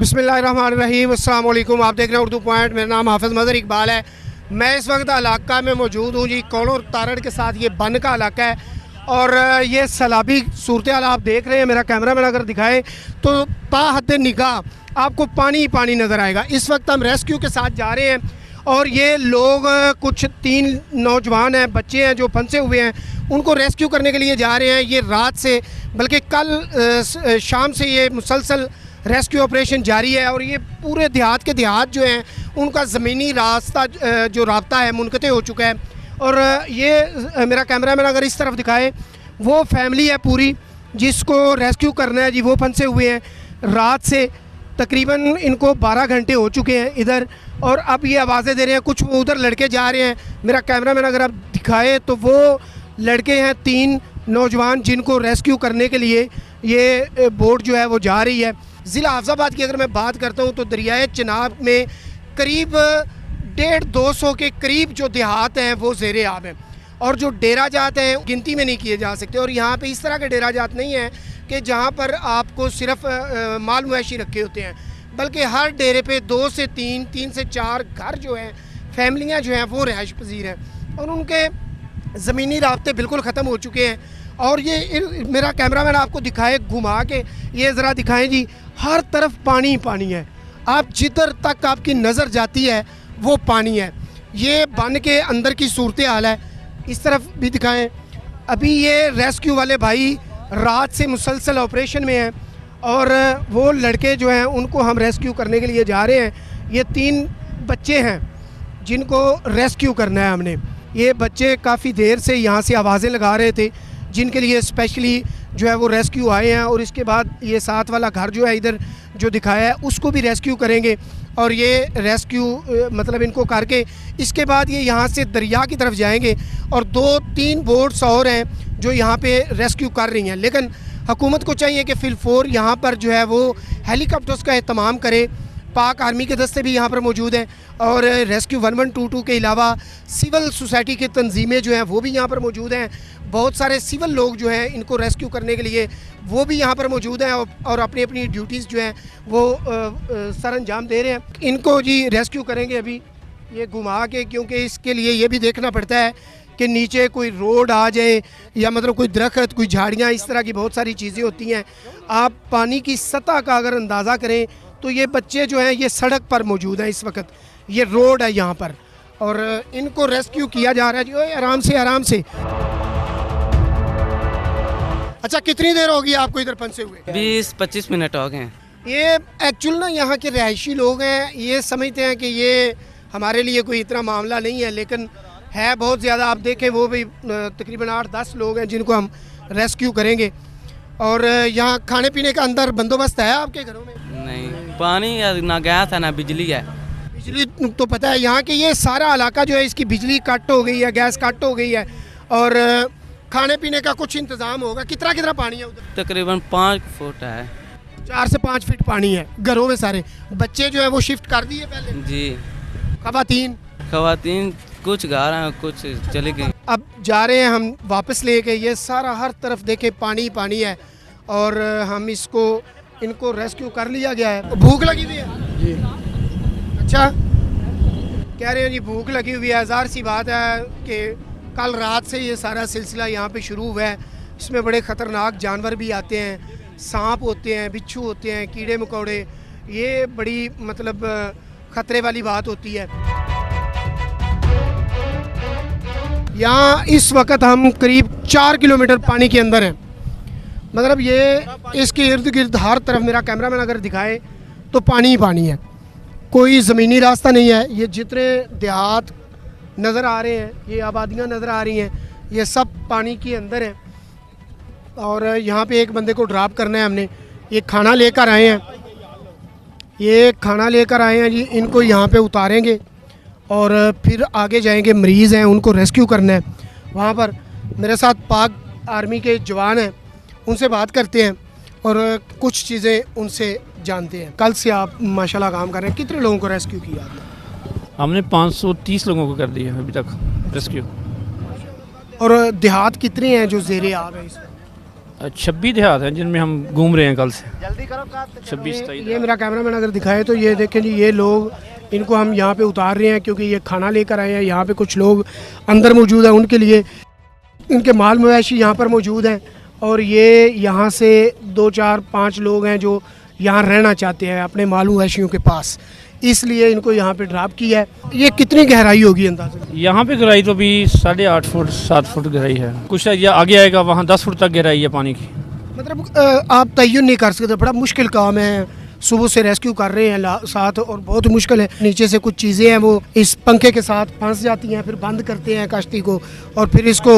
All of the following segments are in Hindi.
बिस्मिल्लाहिर्रहमानिर्रहीम, अस्सलाम वालेकुम। आप देख रहे हैं उर्दू पॉइंट। मेरा नाम हाफिज़ मज़हर इकबाल है। मैं इस वक्त इलाका में मौजूद हूँ जी, कौड़ो तारड़ के साथ। ये बन का इलाका है और ये सैलाबी सूरत हाल आप देख रहे हैं। मेरा कैमरा मैन अगर दिखाए तो ताहद निगाह आपको पानी ही पानी नज़र आएगा। इस वक्त हम रेस्क्यू के साथ जा रहे हैं और ये लोग कुछ 3 नौजवान हैं, बच्चे हैं जो फंसे हुए हैं, उनको रेस्क्यू करने के लिए जा रहे हैं। ये रात से बल्कि कल शाम से ये मुसलसल रेस्क्यू ऑपरेशन जारी है और ये पूरे देहात के देहात जो हैं उनका ज़मीनी रास्ता जो राब्ता है मुनक़ते हो चुका है। और ये मेरा कैमरा मैन अगर इस तरफ दिखाए, वो फैमिली है पूरी जिसको रेस्क्यू करना है जी। वो फंसे हुए हैं रात से, तकरीबन इनको 12 घंटे हो चुके हैं इधर, और अब ये आवाज़ें दे रहे हैं। कुछ वो उधर लड़के जा रहे हैं। मेरा कैमरा मैन अगर आप दिखाए तो वो लड़के हैं 3 नौजवान जिनको रेस्क्यू करने के लिए ये बोट जो है वो जा रही है। ज़िला हाफिज़ाबाद की अगर मैं बात करता हूँ तो दरियाए चिनाब में करीब 150-200 के करीब जो देहात हैं वो ज़ेरे आब हैं, और जो डेरा जात हैं गिनती में नहीं किए जा सकते। और यहाँ पे इस तरह के डेरा जात नहीं हैं कि जहाँ पर आपको सिर्फ माल मवेशी रखे होते हैं, बल्कि हर डेरे पे 2 से 3, 3 से 4 घर जो हैं, फैमिलियाँ जो हैं वो रिहाइश पजीर हैं और उनके ज़मीनी राब्ते बिल्कुल ख़त्म हो चुके हैं। और ये मेरा कैमरा मैन आपको दिखाए घुमा के, ये ज़रा दिखाएं जी, हर तरफ पानी ही पानी है। आप जिधर तक आपकी नज़र जाती है वो पानी है। ये बन के अंदर की सूरत हाल है। इस तरफ भी दिखाएं। अभी ये रेस्क्यू वाले भाई रात से मुसलसल ऑपरेशन में हैं और वो लड़के जो हैं उनको हम रेस्क्यू करने के लिए जा रहे हैं। ये 3 बच्चे हैं जिनको रेस्क्यू करना है हमने। ये बच्चे काफ़ी देर से यहाँ से आवाज़ें लगा रहे थे, जिनके लिए स्पेशली जो है वो रेस्क्यू आए हैं। और इसके बाद ये साथ वाला घर जो है इधर जो दिखाया है उसको भी रेस्क्यू करेंगे। और ये रेस्क्यू मतलब इनको करके इसके बाद ये यहाँ से दरिया की तरफ जाएंगे। और 2-3 बोट्स और हैं जो यहाँ पे रेस्क्यू कर रही हैं, लेकिन हुकूमत को चाहिए कि फिलफोर यहाँ पर जो है वो हेलीकॉप्टर्स का एहतमाम करे। पाक आर्मी के दस्ते भी यहाँ पर मौजूद हैं और रेस्क्यू 1122 के अलावा सिविल सोसाइटी की तंजीमें जो हैं वो भी यहाँ पर मौजूद हैं। बहुत सारे सिविल लोग जो हैं इनको रेस्क्यू करने के लिए वो भी यहाँ पर मौजूद हैं और अपनी अपनी ड्यूटीज़ जो हैं वो सर अंजाम दे रहे हैं। इनको जी रेस्क्यू करेंगे अभी ये घुमा के, क्योंकि इसके लिए ये भी देखना पड़ता है कि नीचे कोई रोड आ जाए या मतलब कोई दरख्त, कोई झाड़ियाँ, इस तरह की बहुत सारी चीज़ें होती हैं। आप पानी की सतह का अगर अंदाज़ा करें तो ये बच्चे जो हैं ये सड़क पर मौजूद हैं इस वक्त। ये रोड है यहाँ पर और इनको रेस्क्यू किया जा रहा है जी। ओए आराम से आराम से। अच्छा, कितनी देर होगी आपको इधर फंसे हुए? 20-25 मिनट हो गए। ये एक्चुअल ना यहाँ के रहायशी लोग हैं, ये समझते हैं कि ये हमारे लिए कोई इतना मामला नहीं है, लेकिन है बहुत ज़्यादा। आप देखें वो भी तकरीबन 8-10 लोग हैं जिनको हम रेस्क्यू करेंगे। और यहाँ खाने पीने का अंदर बंदोबस्त है आपके घरों में? नहीं, पानी ना गैस है ना बिजली है। बिजली तो पता है यहाँ के ये सारा इलाका जो है इसकी बिजली कट हो गई है, गैस कट हो गई है और खाने पीने का कुछ इंतज़ाम होगा। कितना पानी है उधर? तकरीबन 5 फुट है। 4 से 5 फीट पानी है घरों में सारे। बच्चे जो है वो शिफ्ट कर दिए पहले जी। खवातीन कुछ घर हैं, कुछ चले गए। अब जा रहे हैं हम वापस लेके। ये सारा हर तरफ देखे पानी पानी है और हम इनको रेस्क्यू कर लिया गया है। भूख लगी हुई है जी। अच्छा, कह रहे हैं जी भूख लगी हुई है। ज़ाहिर सी बात है कि कल रात से ये सारा सिलसिला यहाँ पे शुरू हुआ है। इसमें बड़े ख़तरनाक जानवर भी आते हैं, सांप होते हैं, बिच्छू होते हैं, कीड़े मकोड़े। ये बड़ी मतलब ख़तरे वाली बात होती है। यहाँ इस वक्त हम करीब 4 किलोमीटर पानी के अंदर हैं। मतलब ये इसके इर्द गिर्द हर तरफ मेरा कैमरा मैन अगर दिखाए तो पानी ही पानी है, कोई ज़मीनी रास्ता नहीं है। ये जितने देहात नज़र आ रहे हैं, ये आबादियाँ नज़र आ रही हैं, ये सब पानी के अंदर हैं। और यहाँ पे एक बंदे को ड्रॉप करना है हमने। ये खाना लेकर आए हैं, जी। इनको यहाँ पे उतारेंगे और फिर आगे जाएंगे। मरीज़ हैं, उनको रेस्क्यू करना है। वहाँ पर मेरे साथ पाक आर्मी के जवान हैं, उनसे बात करते हैं और कुछ चीज़ें उनसे जानते हैं। कल से आप माशाल्लाह काम कर रहे हैं, कितने लोगों को रेस्क्यू किया आपने? हमने 530 लोगों को कर दिया अभी तक रेस्क्यू। और देहात कितने हैं जो ज़ेरे आब हैं इसमें? 26 देहात हैं जिनमें हम घूम रहे हैं कल से। 26 ये मेरा कैमरामैन अगर दिखाए तो ये देखें जी, ये लोग इनको हम यहाँ पे उतार रहे हैं क्योंकि ये खाना लेकर आए हैं। यहाँ पे कुछ लोग अंदर मौजूद हैं, उनके लिए इनके माल मवेशी यहाँ पर मौजूद हैं और ये यहाँ से 2 4 5 लोग हैं जो यहाँ रहना चाहते हैं अपने माल मवेशियों के पास, इसलिए इनको यहाँ पे ड्रॉप किया है। ये कितनी गहराई होगी अंदाज़ा? यहाँ पे गहराई तो भी 8.5 फुट 7 फुट गहराई है, कुछ ये आगे आएगा वहाँ 10 फुट तक गहराई है पानी की। मतलब आप तय्युन नहीं कर सकते, बड़ा मुश्किल काम है। सुबह से रेस्क्यू कर रहे हैं साथ और बहुत मुश्किल है। नीचे से कुछ चीज़ें हैं वो इस पंखे के साथ फंस जाती हैं, फिर बंद करते हैं कश्ती को और फिर इसको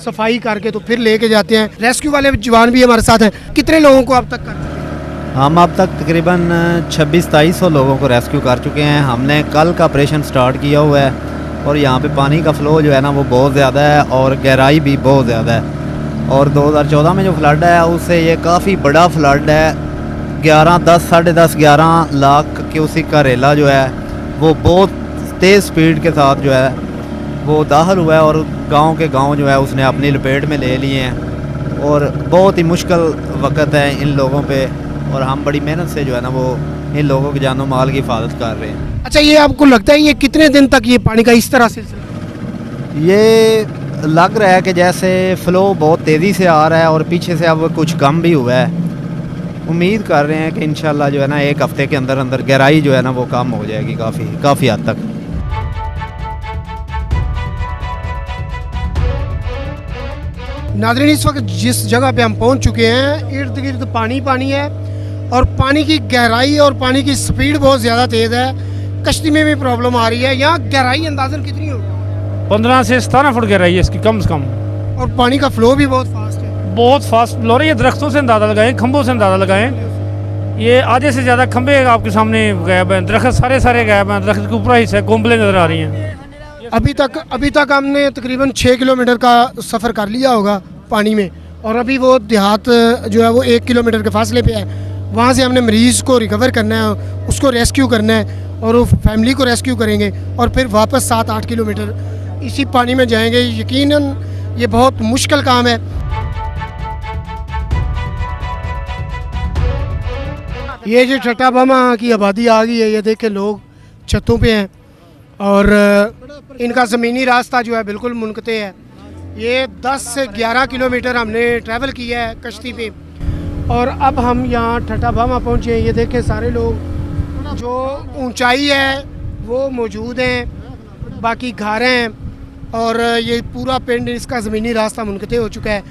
सफाई करके तो फिर लेके जाते हैं। रेस्क्यू वाले जवान भी हमारे साथ हैं। कितने लोगों को अब तक कर चुके हैं? हम अब तक तकरीबन 2600-2700 लोगों को रेस्क्यू कर चुके हैं। हमने कल का ऑपरेशन स्टार्ट किया हुआ है और यहाँ पे पानी का फ़्लो जो है ना वो बहुत ज़्यादा है और गहराई भी बहुत ज़्यादा है। और 2014 में जो फ्लड है उससे ये काफ़ी बड़ा फ्लड है। 11 लाख क्यूसिक का रेला जो है वो बहुत तेज़ स्पीड के साथ जो है वो दाखिल हुआ है और गांव के गांव जो है उसने अपनी लपेट में ले लिए हैं और बहुत ही मुश्किल वक्त है इन लोगों पे और हम बड़ी मेहनत से जो है ना वो इन लोगों के जानो माल की हिफाजत कर रहे हैं। अच्छा, ये आपको लगता है ये कितने दिन तक ये पानी का इस तरह सिलसिला? ये लग रहा है कि जैसे फ़्लो बहुत तेज़ी से आ रहा है और पीछे से अब कुछ कम भी हुआ है। उम्मीद कर रहे हैं कि इंशाल्लाह जो है ना 1 हफ़्ते के अंदर अंदर गहराई जो है ना वो कम हो जाएगी काफ़ी हद तक। नाज़रीन, इस वक्त जिस जगह पे हम पहुंच चुके हैं इर्द गिर्द पानी है और पानी की गहराई और पानी की स्पीड बहुत ज़्यादा तेज़ है। कश्ती में भी प्रॉब्लम आ रही है। यहाँ गहराई अंदाज़न कितनी होगी? 15 से 17 फुट गहराई है इसकी कम से कम और पानी का फ्लो भी बहुत फास्ट है। बहुत फास्ट फ्लो रही है। दरख्तों से अंदाज़ा लगाएं, खंभों से अंदाज़ा लगाएं। ये आधे से ज़्यादा खंभे आपके सामने गायब हैं, दरख्त सारे गायब हैं, दरख्त के ऊपर हिस्सा कोंबलें नज़र आ रही हैं। अभी तक हमने तकरीबन 6 किलोमीटर का सफ़र कर लिया होगा पानी में और अभी वो देहात जो है वो 1 किलोमीटर के फासले पे है। वहाँ से हमने मरीज़ को रिकवर करना है, उसको रेस्क्यू करना है और वो फैमिली को रेस्क्यू करेंगे और फिर वापस 7-8 किलोमीटर इसी पानी में जाएंगे। यकीनन ये बहुत मुश्किल काम है। ये जो ठट्टा बमा की आबादी आ गई है, ये देखे लोग छतों पे हैं और इनका ज़मीनी रास्ता जो है बिल्कुल मुनक़ते है। ये 10 से 11 किलोमीटर हमने ट्रैवल किया है कश्ती पे और अब हम यहाँ ठट्टा बमा पहुँचे हैं। ये देखें सारे लोग, जो ऊंचाई है वो मौजूद हैं, बाकी घर हैं और ये पूरा पिंड इसका ज़मीनी रास्ता मुनक़ते हो चुका है।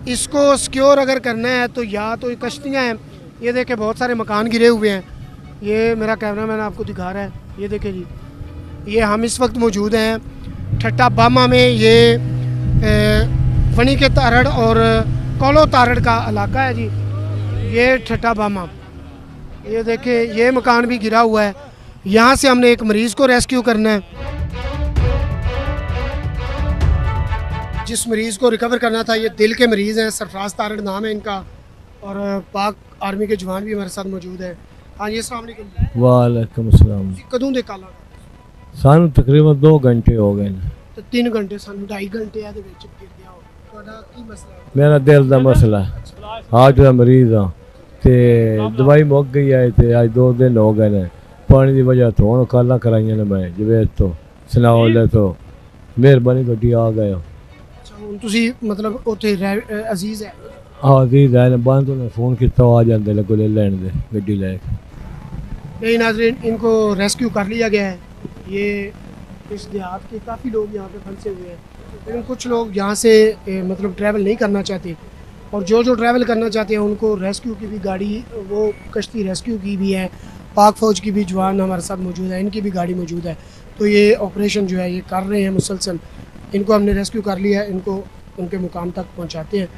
इसको सिक्योर अगर करना है तो या तो कश्तियाँ हैं, ये देखें बहुत सारे मकान गिरे हुए हैं। ये मेरा कैमरामैन आपको दिखा रहा है, ये देखें जी, ये हम इस वक्त मौजूद हैं ठट्टा बामा में। ये फनी के तारड़ और कोलो तारड़ का इलाका है जी, ये ठट्टा बामा। ये देखें ये मकान भी गिरा हुआ है। यहाँ से हमने एक मरीज़ को रेस्क्यू करना है, जिस मरीज़ को रिकवर करना था। ये दिल के मरीज़ हैं, सरफराज तारड़ नाम है इनका और पाक आर्मी के जवान भी हमारे साथ मौजूद है। हाँ जी, अस्सलाम वालेकुम। वालेकुम अस्सलाम। कदों दे काला सानू तकरीबन 2 घंटे हो गए ने। तो 3 घंटे सानू 2.5 घंटे आ दे विच गिर गया हो। ਤੁਹਾਡਾ ਕੀ ਮਸਲਾ ਹੈ? मेरा दिल का मसला है, हार्ट का मरीज हाँ ते दवाई मुक गई है ते आज 2 दिन हो गए ने। पानी की वजह तो हुण काला कराइयां ने मैं जवेद तो सनाओले तो मेहरबानी गड्डी आ गए हो। अच्छा, ਹੁਣ ਤੁਸੀਂ ਮਤਲਬ ਉੱਥੇ ਅਜ਼ੀਜ਼ ਹੈ? हाँ जी ने बंद उन्हें फ़ोन किया आ जाते लगो ले लैन दे गड्डी लैके। नहीं नाज़रीन, इनको रेस्क्यू कर लिया गया है। ये इस देहात के काफ़ी लोग यहाँ पे फंसे हुए हैं, लेकिन कुछ लोग यहाँ से मतलब ट्रैवल नहीं करना चाहते और जो ट्रैवल करना चाहते हैं उनको रेस्क्यू की भी गाड़ी, वो कश्ती रेस्क्यू की भी है, पाक फ़ौज की भी जवान हमारे साथ मौजूद है, इनकी भी गाड़ी मौजूद है। तो ये ऑपरेशन जो है ये कर रहे हैं मुसलसल। इनको हमने रेस्क्यू कर लिया है, इनको उनके मुकाम तक पहुँचाते हैं।